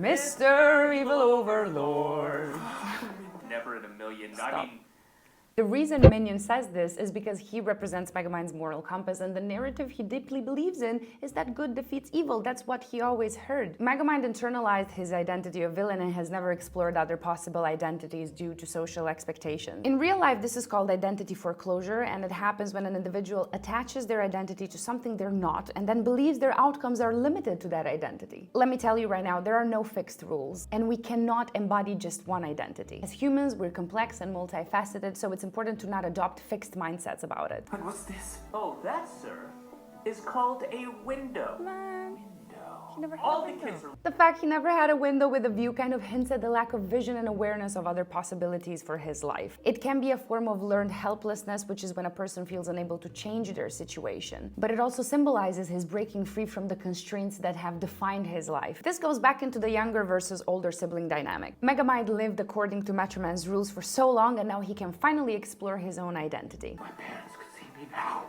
Mr. Evil Overlord. Never in a million. Stop. I mean, The reason Minion says this is because he represents Megamind's moral compass, and the narrative he deeply believes in is that good defeats evil. That's what he always heard. Megamind internalized his identity of villain and has never explored other possible identities due to social expectation. In real life, this is called identity foreclosure, and it happens when an individual attaches their identity to something they're not and then believes their outcomes are limited to that identity. Let me tell you right now, there are no fixed rules, and we cannot embody just one identity. As humans, we're complex and multifaceted, so it's important to not adopt fixed mindsets about it. and what's this? Oh, that, sir, is called a window. Man, he never had All a the window. kids are... The fact he never had a window with a view kind of hints at the lack of vision and awareness of other possibilities for his life. It can be a form of learned helplessness, which is when a person feels unable to change their situation. But it also symbolizes his breaking free from the constraints that have defined his life. This goes back into the younger versus older sibling dynamic. Megamind lived according to Metroman's rules for so long, and now he can finally explore his own identity. My parents could see me now.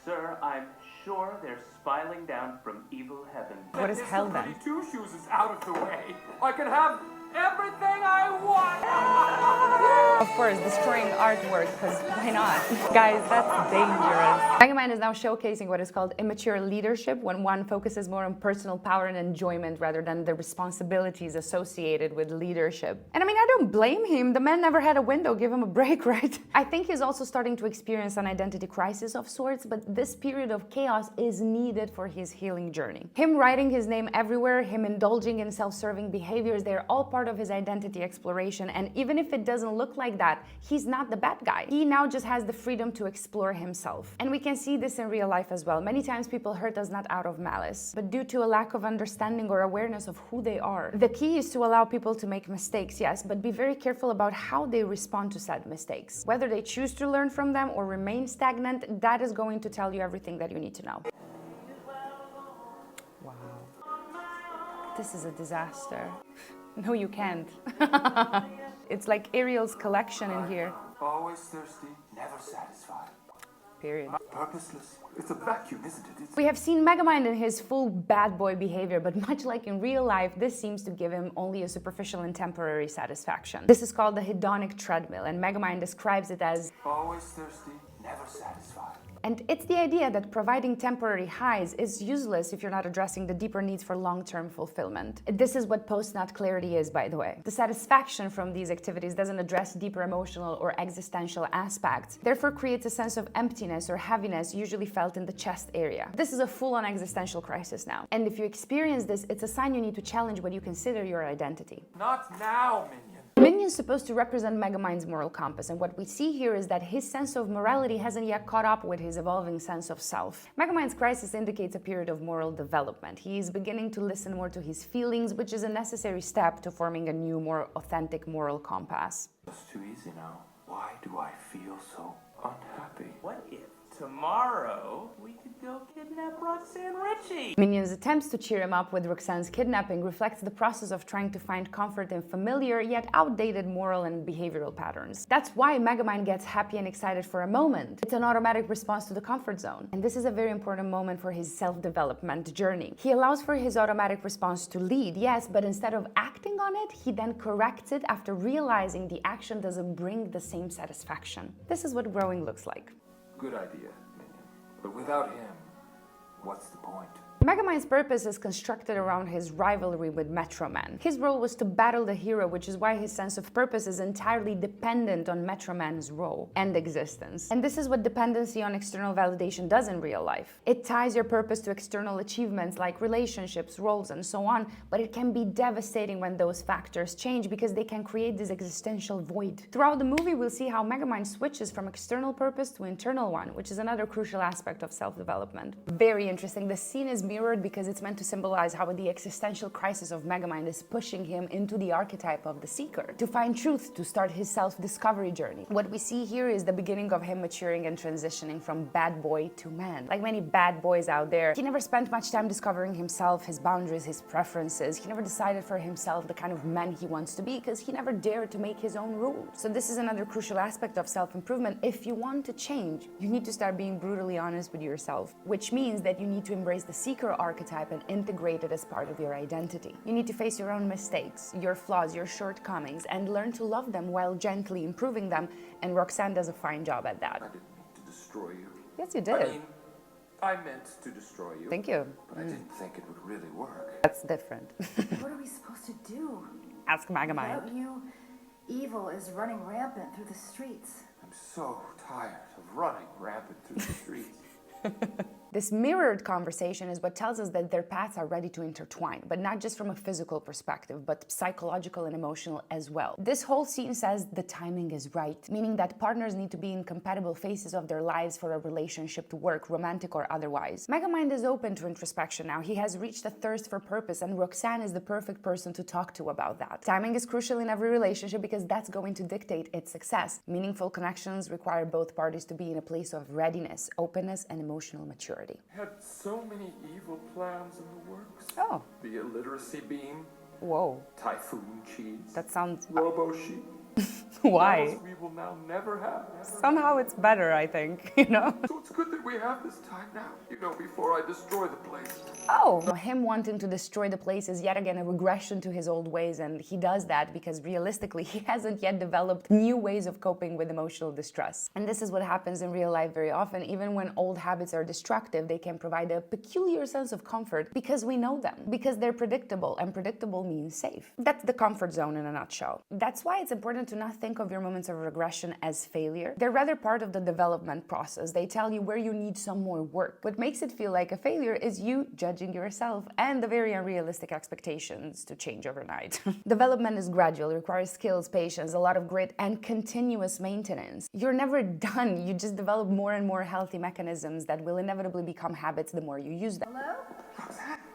Sir, I'm sure they're smiling down from evil heaven. What is hell then? Mr. Goody Two-Shoes is out of the way. I can have everything I want. Of course, destroying artwork, because why not? Guys, that's dangerous. Megamind is now showcasing what is called immature leadership, when one focuses more on personal power and enjoyment rather than the responsibilities associated with leadership. And I mean, I don't blame him. The man never had a window. Give him a break, right? I think he's also starting to experience an identity crisis of sorts, but this period of chaos is needed for his healing journey. Him writing his name everywhere, him indulging in self-serving behaviors, they're all part of his identity exploration, and even if it doesn't look like that, he's not the bad guy. He now just has the freedom to explore himself. And we can see this in real life as well. Many times people hurt us not out of malice, but due to a lack of understanding or awareness of who they are. The key is to allow people to make mistakes, yes, but be very careful about how they respond to said mistakes. Whether they choose to learn from them or remain stagnant, that is going to tell you everything that you need to know. Wow. This is a disaster. No, you can't. It's like Ariel's collection in here. Always thirsty, never satisfied. Period. Purposeless. It's a vacuum, isn't it? We have seen Megamind in his full bad boy behavior, but much like in real life, this seems to give him only a superficial and temporary satisfaction. This is called the hedonic treadmill, and Megamind describes it as Always thirsty, never satisfied. And it's the idea that providing temporary highs is useless if you're not addressing the deeper needs for long-term fulfillment. This is what post-nut clarity is, by the way. The satisfaction from these activities doesn't address deeper emotional or existential aspects, therefore creates a sense of emptiness or heaviness usually felt in the chest area. This is a full-on existential crisis now. And if you experience this, it's a sign you need to challenge what you consider your identity. Not now, Minion. Minion is supposed to represent Megamind's moral compass, and what we see here is that his sense of morality hasn't yet caught up with his evolving sense of self. Megamind's crisis indicates a period of moral development. He is beginning to listen more to his feelings, which is a necessary step to forming a new, more authentic moral compass. It's too easy now. Why do I feel so unhappy? What if tomorrow we could go kidnap Roxanne Ritchie? Minion's attempts to cheer him up with Roxanne's kidnapping reflects the process of trying to find comfort in familiar yet outdated moral and behavioral patterns. That's why Megamind gets happy and excited for a moment. It's an automatic response to the comfort zone. And this is a very important moment for his self-development journey. He allows for his automatic response to lead, yes, but instead of acting on it, he then corrects it after realizing the action doesn't bring the same satisfaction. This is what growing looks like. Good idea, Minion. But without him, what's the point? Megamind's purpose is constructed around his rivalry with Metroman. His role was to battle the hero, which is why his sense of purpose is entirely dependent on Metroman's role and existence. And this is what dependency on external validation does in real life. It ties your purpose to external achievements like relationships, roles, and so on, but it can be devastating when those factors change because they can create this existential void. Throughout the movie, we'll see how Megamind switches from external purpose to internal one, which is another crucial aspect of self-development. Very interesting. The scene is mirrored because it's meant to symbolize how the existential crisis of Megamind is pushing him into the archetype of the seeker, to find truth, to start his self-discovery journey. What we see here is the beginning of him maturing and transitioning from bad boy to man. Like many bad boys out there, he never spent much time discovering himself, his boundaries, his preferences. He never decided for himself the kind of man he wants to be because he never dared to make his own rules. So this is another crucial aspect of self-improvement. If you want to change, you need to start being brutally honest with yourself, which means that you need to embrace the seeker seeker archetype and integrate it as part of your identity. You need to face your own mistakes, your flaws, your shortcomings, and learn to love them while gently improving them, and Roxanne does a fine job at that. I didn't mean to destroy you. Yes, you did. I mean, I meant to destroy you. Thank you. But I didn't think it would really work. That's different. What are we supposed to do? Ask Megamind. Without you, evil is running rampant through the streets. I'm so tired of running rampant through the streets. This mirrored conversation is what tells us that their paths are ready to intertwine, but not just from a physical perspective, but psychological and emotional as well. This whole scene says the timing is right, meaning that partners need to be in compatible phases of their lives for a relationship to work, romantic or otherwise. Megamind is open to introspection now. He has reached a thirst for purpose, and Roxanne is the perfect person to talk to about that. Timing is crucial in every relationship because that's going to dictate its success. Meaningful connections require both parties to be in a place of readiness, openness, and emotional maturity. Had so many evil plans in the works. Oh. The illiteracy beam, Whoa. typhoon cheese, That sounds... robo sheep. Why? Laws we will now never have. Somehow it's better, I think, you know? So it's good that we have this time now. You know, before I destroy the place. Oh, him wanting to destroy the place is yet again a regression to his old ways, and he does that because realistically he hasn't yet developed new ways of coping with emotional distress. And this is what happens in real life very often. Even when old habits are destructive, they can provide a peculiar sense of comfort because we know them, because they're predictable, and predictable means safe. That's the comfort zone in a nutshell. That's why it's important to not think of your moments of regression as failure. They're rather part of the development process. They tell you where you need some more work. What makes it feel like a failure is you judging yourself and the very unrealistic expectations to change overnight. Development is gradual, requires skills, patience, a lot of grit, and continuous maintenance. You're never done. You just develop more and more healthy mechanisms that will inevitably become habits the more you use them. Hello?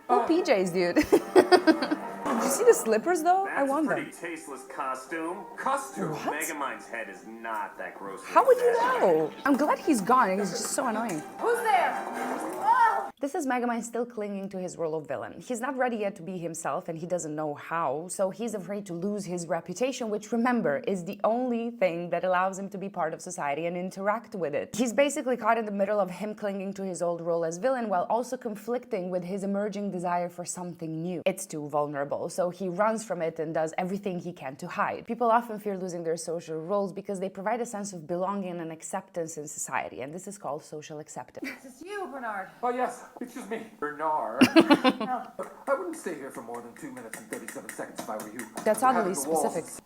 Oh, PJs, dude. Did you see the slippers, though? I That's want a pretty them. tasteless costume. Costume. Megamind's head is not that gross. How would you know? I'm glad he's gone. He's just so annoying. Who's there? Oh! This is Megamind still clinging to his role of villain. He's not ready yet to be himself, and he doesn't know how, so he's afraid to lose his reputation, which, remember, is the only thing that allows him to be part of society and interact with it. He's basically caught in the middle of him clinging to his old role as villain while also conflicting with his emerging desire for something new. It's too vulnerable, so he runs from it and does everything he can to hide. People often fear losing their social roles because they provide a sense of belonging and acceptance in society, and this is called social acceptance. This is you, Bernard. Oh, yes. It's just me, Bernard. No. I wouldn't stay here for more than 2 minutes and 37 seconds if I were you. That's Having oddly the walls- specific.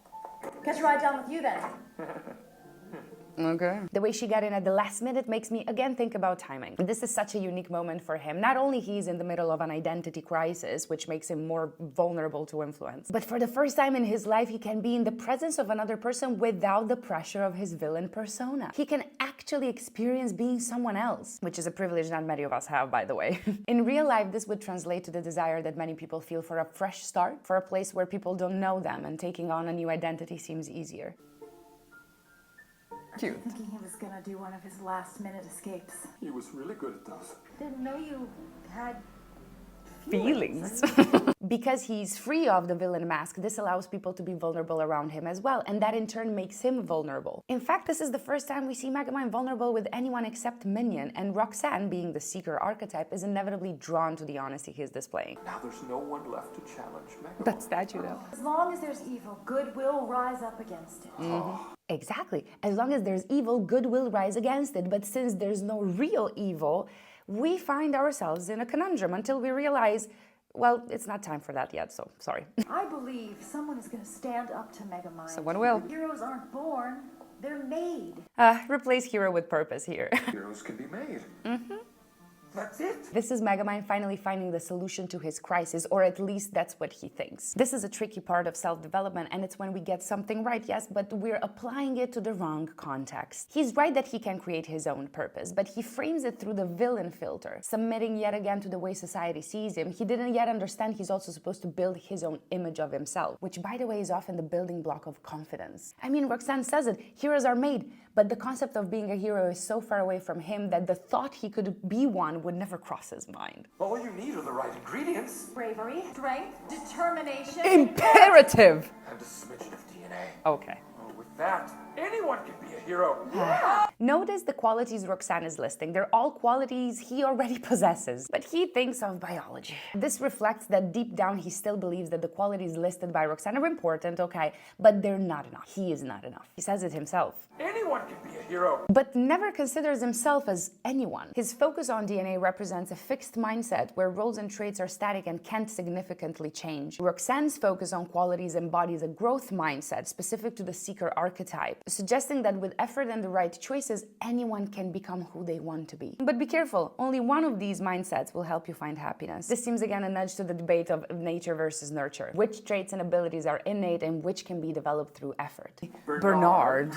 Catch a ride down with you then. Okay. The way she got in at the last minute makes me again think about timing. This is such a unique moment for him. Not only he's in the middle of an identity crisis, which makes him more vulnerable to influence, but for the first time in his life, he can be in the presence of another person without the pressure of his villain persona. He can actually experience being someone else, which is a privilege not many of us have, by the way. In real life, this would translate to the desire that many people feel for a fresh start, for a place where people don't know them, and taking on a new identity seems easier. Cute. Thinking he was gonna do one of his last-minute escapes. He was really good at those. Didn't know you had Feelings. Because he's free of the villain mask, this allows people to be vulnerable around him as well, and that in turn makes him vulnerable. In fact, this is the first time we see Megamind vulnerable with anyone except Minion, and Roxanne, being the seeker archetype, is inevitably drawn to the honesty he's displaying. Now there's no one left to challenge Megamind. That statue, though. As long as there's evil, good will rise up against it. Exactly. As long as there's evil, good will rise against it. But since there's no real evil, we find ourselves in a conundrum until we realize, well, it's not time for that yet, so sorry. I believe someone is gonna stand up to Megamind. Someone will. Heroes aren't born, they're made. Replace hero with purpose here. Heroes can be made. That's it. This is Megamind finally finding the solution to his crisis, or at least that's what he thinks. This is a tricky part of self-development, and it's when we get something right, yes, but we're applying it to the wrong context. He's right that he can create his own purpose, but he frames it through the villain filter, submitting yet again to the way society sees him. He didn't yet understand he's also supposed to build his own image of himself, which, by the way, is often the building block of confidence. I mean, Roxanne says it, heroes are made, but the concept of being a hero is so far away from him that the thought he could be one would never cross his mind. All you need are the right ingredients. Bravery, strength, determination. Imperative! And a smidgen of DNA. Okay. Oh, with that, anyone can be a hero. Notice the qualities Roxanne is listing. They're all qualities he already possesses, but he thinks of biology. This reflects that deep down he still believes that the qualities listed by Roxanne are important, okay, but they're not enough. He is not enough. He says it himself. Anyone can be a hero. But never considers himself as anyone. His focus on DNA represents a fixed mindset where roles and traits are static and can't significantly change. Roxanne's focus on qualities embodies a growth mindset specific to the seeker archetype, suggesting that with effort and the right choices, anyone can become who they want to be. But be careful, only one of these mindsets will help you find happiness. This seems again a nudge to the debate of nature versus nurture. Which traits and abilities are innate and which can be developed through effort? Bernard.